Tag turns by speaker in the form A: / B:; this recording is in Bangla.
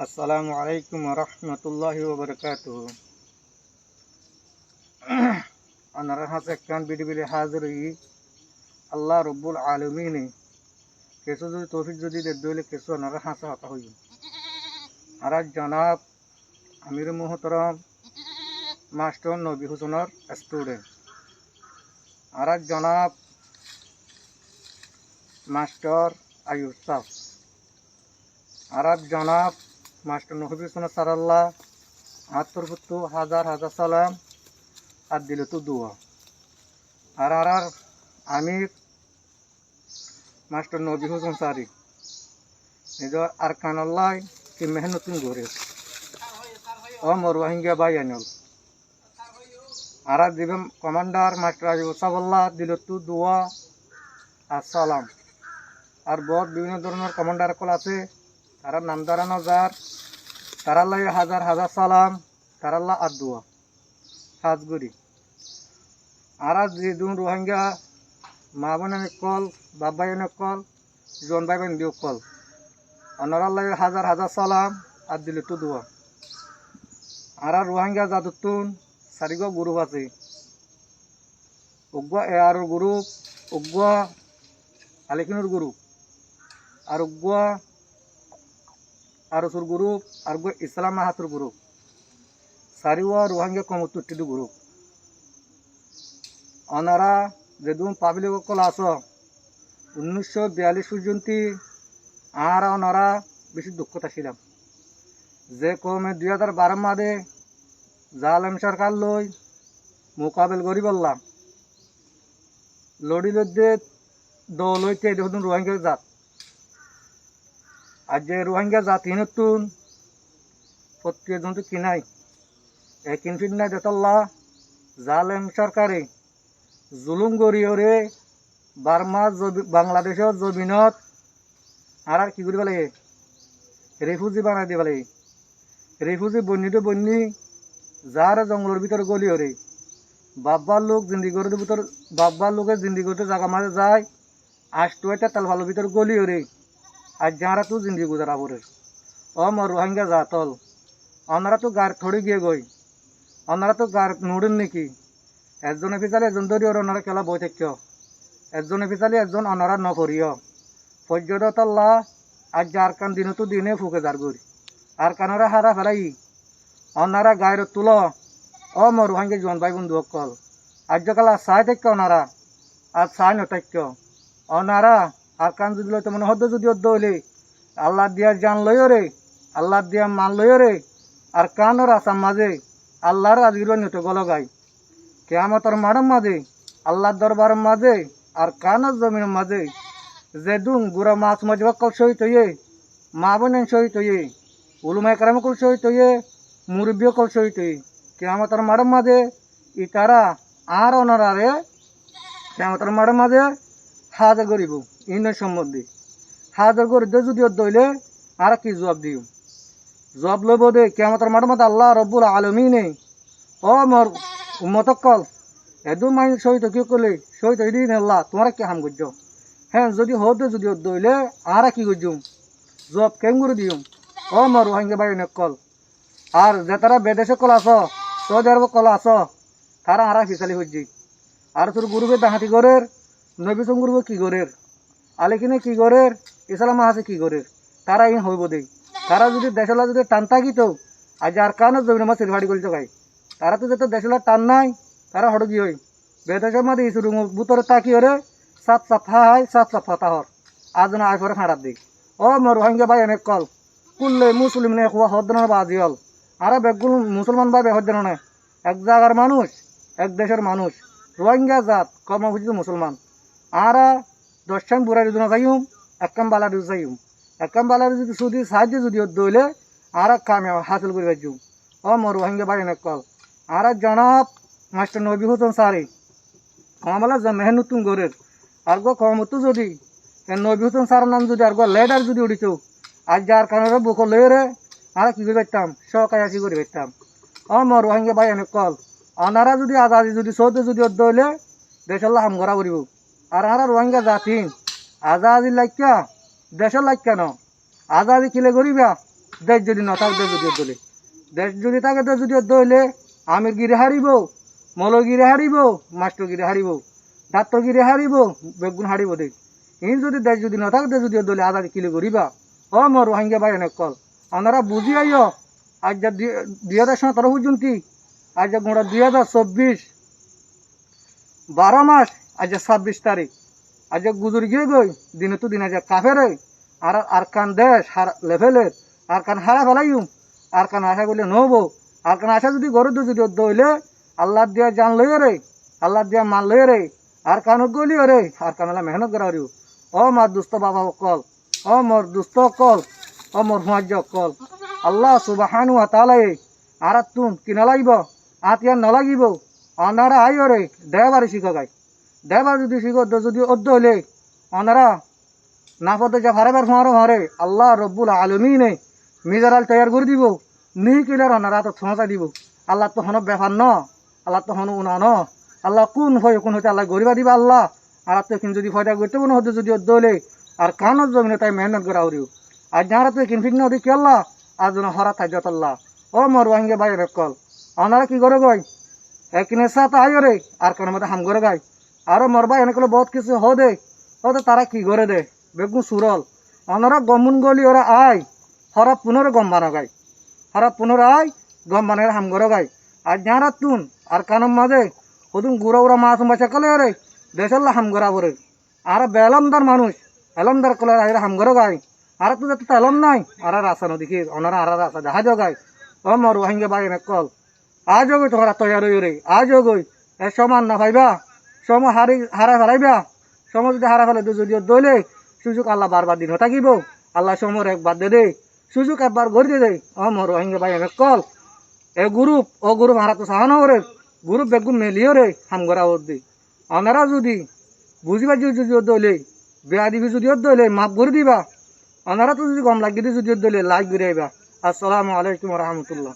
A: আসসালামু আলাইকুম রহমতুল্লাহি ওবরকাতুহু। আনার হাতে কান বিডিবিলি হাজির আল্লাহ রব্বুল আলমিনে কেসো যদি তৌফিক যদি দইলে কেসো আনার হাতে হতা হই আর জনাব আমির মোহতরম মাস্টার নবী হুসেনের স্টুডেন্ট আর জনাব মাস্টার আয়ুব সাহ আর জনাব মাস্টার নবী হুসেন সারাল্লাহ আত্মরপুত্র হাজার হাজার সালাম আর দিল তো দুয়া আর আমির মাস্টার নবী হুসেন সারি নিজের আর কানাল্লাই কি মেহনতুন ঘুরে ও মরুয়াহিঙ্গা বাই আনল আর দিবেন কমান্ডার মাস্টার আয়ুব সাবল্লাহ দিল তো দুয়া আর সালাম আর বহুত বিভিন্ন ধরনের কমান্ডার কল আছে তারা নাম দাঁড়ানো যার তারাল্লাই হাজার হাজার সালাম তারাল্লাহ আর দুয়া হাজগুড়ি আর যেদিন রোহিঙ্গা মা বোনের কল বাবাই কল জন ভাই বোন দিও কল অনারাল্লাহ হাজার হাজার সালাম আর দিলে তো দুয়া আর রোহিঙ্গা জাদুতুন সারিগ গ্রুপ আছে উগ্র এয়ার গ্রুপ উগ্র আলিকিনুর গ্রুপ আর উগ্র আরসুর গ্রুপ আর ইসলাম মাহাতুর গ্রুপ সারিওয়া রোহিঙ্গা কমতুটি গ্রুপ অনারা যেদিন পাবলিক কল আস 1942 পর্যন্ত আর অনারা বেশি দুঃখতা ছিলাম যে কমে 2012 মাদে জালেম সরকার লই মোকাবেল করি বললাম লড়ি লইতে দল হইতে দেখুন রোহিঙ্গা জাত আর যে রোহিঙ্গা জাতি নতুন প্রত্যেক জন্তু কিনাই একিন ফিরনা দেতল্লা জালেম সরকারে জুলুম গরিয়রে বার্মা বাংলাদেশের জমিনত আর কি করি বলে রেফিউজি বানাই দিয়ে বলে রেফিউজি বন্যিতে বন্যি যার জঙ্গলের ভিতরে গলিয়রে বাব্বার লোক জিন্দিগরের ভিতর বাব্বার লোকের জিন্দিগরতে জায়গা মাঝে যায় আষ্ট একটা তাল ভালো ভিতর গলিয়রে আর যারা তো জিন্দি গুজারা পড়ে ও মর রোহিঙ্গা জাতল ওনারা তো গার থড়ি গিয়ে গই ওনারা তো গার নোড়েন নাকি একজনে ফিচালি একজন ধরি ওর ওনারা খেলা বই থাকি একজনে ফিচালি একজন ওনারা নকরিও পর্যটল্লা আর যার কান দিনে তো দিনে ফুকে যার গরি আর কানারা হারা ফেলাই ওনারা গায়ের তুল ও মর রোহিঙ্গা জন ভাই বন্ধু কল আর্যকালা চাই থাকি ওনারা আর চাই নথাক্য ওনারা আর কান যদি লইতে মনে হদ্দ যদি অদ্দ হইলে আল্লাহ দিয়ার জান লইও রে আল্লাহ দিয়া মান লইও রে আর কানর আসাম মাঝে আল্লাহর আজির নিত গল গাই কেয়ামতর মারম মাঝে আল্লাহর দরবার মাঝে আর কানর জমির মাঝে যে দুন গুড়া মাছ মজবা কল সহিত হইয়ে মা বোনেন সহিত হইয়ে উলুমাই কারাম কল সহিত হইয়ে মুরব্বী কল সহিত হইয়ে কেয়ামতর মারম মাঝে ই তারা আর অনারে কেয়ামতর মারম মাঝে হাজার গরিব ইন্দ্র সম্বন্ধে হাজার গরিব যদি দইলে আর কি জবাব দিও জবাব লইব দে কেমতের মাঠের মধ্যে আল্লাহ রব্বুল আলমিনে ও মর উম্মতকল এদু মাই সহিত কি করলে সহিত দিন আল্লাহ তোমার কি হাম করছ হ্যাঁ যদি হতে যদি দইলে আর কি করছুম জবাব কেম করে দিও ও মর রোহিঙ্গা বাই কল আর যে তারা বেদেশে কল আস সৌদি আরব কল আস তারা আর ফিসালি হচ্ছি আর তোর গুরুবে দাহাতি গরের নবী গুরুবে কি গরের আলিকিনে কি গরের ইসলাম আছে কি গরের তারা ইন হইব দেই তারা যদি দেশলা যদি টান থাকিত আর যার কারণে জমিন মাছ সিলভাড়ি করি চকাই তারা তো যেতে দেশলা টান নাই তারা হড় কি হই বেদেশের মধ্যে ইসুর বুতরে তাকি হরে সাত সাফা হয় সাত সাফা তাহর আজ না আয় করে ফাঁড়ার দিই ও মর রোহিঙ্গা ভাই অনেক কল কুললে মুসলিম নে খুয়া হদ্দন বাজি হল আর বেগুল মুসলমান ভাই হদ্দন না এক জায়গার মানুষ এক দেশের মানুষ রোহিঙ্গা জাত কর্মভূষিত মুসলমান আর 10 টাইম বুড়া দিন যাইম একম বালা দিন যাইম একম বালা যদি সুদি সাহায্য যদি দইলে আর কামে হাসিল করে যাইম ও মর রোহিঙ্গা ভাই অনেক কল আর জনাব মাস্টার নবী হুসেন সারি কমালা যে মেহনতুন গরের আর গো কমতো যদি নবী হুসেন সার নাম যদি আর গো লেডার যদি উঠিত আর যার কারণে বুক লইরে আর কি করে পাইতাম সকাই আসি করে পাইতাম ও মর রোহিঙ্গা ভাই অনেক কল অনারা যদি আজাদি যদি সৌদে যদি দইলে দেশাল্লাহ হাম গড়া করিব আর আর রোহিঙ্গা জাতিন আজাদি লাগিয়া দেশের লাগ কেন আজাদি কিলে করিবা দেশ যদি না থাকে দেশ যদি দলে দেশ যদি থাকে দেশ যদি দলে আমির গিরে হারিব মলগিরে হারিব মাস্টার গিরে হারিব ডাক্তার গিরে হারিব বেগুন হারিব দেখ ইন যদি দেশ যদি না থাকে দেশ যদি দলে আজাদি কিলে করিবা ও মর রোহিঙ্গা ভাই অনেক কল ওনারা বুঝি আইও আজ যা 2017 পর্যন্ত আজ যা গোড়া 2024 12 মাস আজ 26 তারিখ আজ গুজর গিয়ে গই দিনে তো দিন আজ কাফেরে আর কান দেশ লেভেলের আর কান হারা ফেলাইম আর কান আশা করলে নবো আর কান আশা যদি গরু যদি দইলে আল্লাহ দিয়া জান লই রে আল্লাহ দিয়া মান লই রে আর কান গলি রে আর কানলা মেহনত করা রিও ও মার দুস্থ বাবা কল ও মোর দুস্থ কল ও মোর হুয়াজ কল আল্লাহ সুবহানাহু ওয়া তাআলা আর তুম কিনা লাগিব আতিয়া নলাগিব অনারা আইও রে দেবারে শিখো গাই দেবার যদি শিখো যদি অদ্দ হলে অনারা না পদে যা ফারেবার ফাঁড়ো হারে আল্লাহ রব্বুল আলমিনে মিজারাল তৈয়ার করে দিব নি কিলার অনারা তো থমসা দিব আল্লাহ তো হন ব্যাপার ন আল্লাহ তো হন উনা ন আল্লাহ কোন হয় কোন হইতে আল্লাহ গরিবা দিবা আল্লাহ আর তো কিন্তু যদি ফয়দা করতে কোনো হতে যদি অদ্দ হলে আর কানত জমিনে তাই মেহনত করা হরিও আর যারা তো কিনফিক না দেখি আল্লাহ আর যেন হরা থাকত আল্লাহ ও মর ওয়াঙ্গে বাইরে কল অনারা কি করে গই একনে সাথ আইও রে আর কানের মধ্যে হাম করে গাই আরো মরবা এনেগুলো বহুত কিছু হ দে ও তো তারা কি করে দে বেগুন সুরল অনারা গমুন গলি ওরা আয় হরা পুনরে গম বানা গাই হরা পুনরে আয় গম বানায় হাম করে গাই আর যারা তুন আর কানম মাঝে হদুন গুড়া উড়া মাছ বাঁচা কলে রে দেশাল্লা হাম করা বরে আর বেলমদার মানুষ এলমদার কলে আইরা হাম করে গাই আর তো যাতে এলম নাই আর রাস্তা নদীকে ওনারা আর রাস্তা জাহাজ গাই ও মর ওয়াহিঙ্গে বাই কল আজও গই তোমরা তৈয়ার হই রে আজও গই এ সমান না ভাইবা সম হারা ফেলাইবা সম যদি হারা ফেলে যদি দইলে সুযোগ আল্লাহ বারবার দিন থাকিব আল্লাহ সমর একবার দে সুযোগ একবার গড়ি দে ও মর রোহিঙ্গা ভাই কল এ গ্রুপ হারা তো সাহানো রে গ্রুপ বেগুন মেলিও রে হাম গড়া ওর দি ওনারা যদি বুঝিবা যদি দইলে বেয়া দিবি যদি দইলে মাফ করে দিবা ওনারা তো যদি গম লাগি যদি দইলে লাইক করে আইবা আসসালামু আলাইকুম রহমতুল্লাহ।